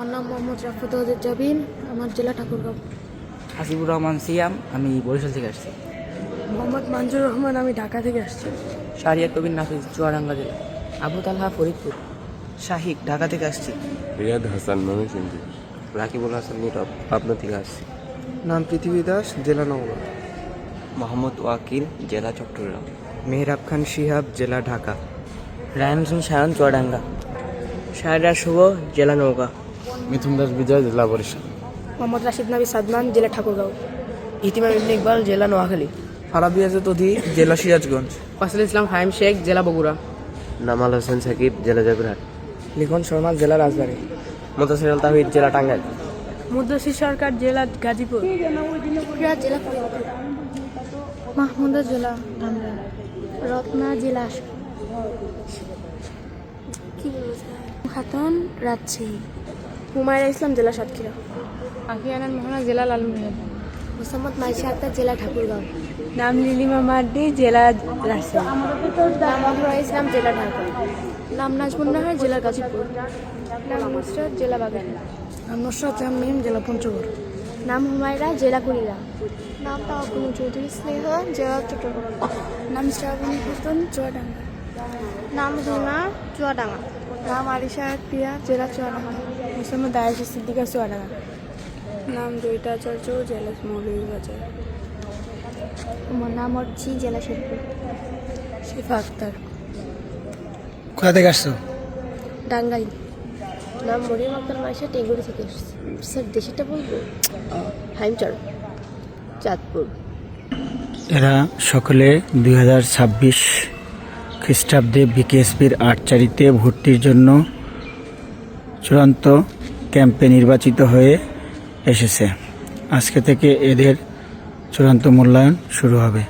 আমার নাম মোহাম্মদ রাফাত জাবিন, আমার জেলা ঠাকুরগাঁও। হাসিবুর রহমান সিয়াম, আমি বরিশাল থেকে আসছি। মোহাম্মদ মানজুর রহমান, আমি ঢাকা থেকে আসছি। শাহরিয়ার কবির নাফিস, চুয়াডাঙ্গা জেলা। আবু তালহা, ফরিদপুর। শাহিক, ঢাকা থেকে আসছি। রিয়াদ হাসান, ময়মনসিংহ। রাকিবুল হাসান নীরব, পাবনা থেকে আসছি। নাম পৃথিবী দাস, জেলা নওগাঁ। মোহাম্মদ ওয়াকিল, জেলা চট্টগ্রাম। মেহরাব খান শিহাব, জেলা ঢাকা। রায়ন হোসেন সায়ন, চুয়াডাঙ্গা। শাহরিয়ার শুভ, জেলা নৌকা। মিথুন দাস বিজয়, জেলা বরিশাল। মোহাম্মদ রাশিদ নবী সাদমান, জেলা ঠাকুরগাঁও। ইতিমাম ইবনে ইকবাল, জেলা নোয়াখালী। ফারাবি আজাদ অধি, জেলা সিরাজগঞ্জ। ফয়সাল ইসলাম হাইম শেখ, জেলা বগুড়া। নামাল হোসেন সাকিব, জেলা জয়পুরহাট। লিখন শর্মা, জেলা রাজবাড়ী। মুতাসির আল তাহিদ, জেলা টাঙ্গাইল। মুদ্দসির সরকার, জেলা গাজীপুর। ফিরাজ, জেলা ফরিদপুর। মাহমুদা, জেলা ধামরাই। রত্না, জেলা খাতুন, রাজশাহী। হুমায়রা ইসলাম, জেলা সাতক্ষীরা। আকিয়ানান মোহনা, জেলা লালমনিরহাট। মোসাম্মদ মাইশা আক্তার, জেলা ঠাকুরগাঁও। নাম লিলিমা মার্ডি, জেলা রাজশাহী। নাম মধুরা ইসলাম, জেলা ঢাকা। নাম নাজমুন নাহার, জেলা গাজীপুর। নাম নুসরাত, জেলা বাগেরহাট। নাম নুসরাত জামিম, জেলা পঞ্চগড়। নাম হুমায়রা, জেলা কুড়িগ্রাম। নাম তাওয়াক্কুল চৌধুরী স্নেহা, জেলা চট্টগ্রাম। নাম শ্রাবণী খাতুন, চুয়াডাঙ্গা। নাম রুনা, চুয়াডাঙ্গা। নাম আরিশা প্রিয়া, জেলা চুয়াডাঙ্গা। মোসাম্মদ আয়েশা সিদ্দিকা, চুয়াডাঙ্গা। নাম জয়িতা আচার্য, জেলা মৌলভীবাজার। আমার নাম অর্চি, জেলা শেরপুর। শিফা আক্তার। কোথা থেকে আসছো? টাঙ্গাইল। নাম মরিয়ম আক্তার মাইশা, টেঙ্গুরি থেকে এসেছি। স্যার দেশিটা বলবো? হাইমচর, চাঁদপুর। এরা সকলে 2026 খ্রিস্টাব্দে বিকেএসপির আর্চারিতে ভর্তির জন্য চূড়ান্ত ক্যাম্পে নির্বাচিত হয়ে এসেছে। আজকে থেকে এদের চূড়ান্ত মূল্যায়ন শুরু হবে।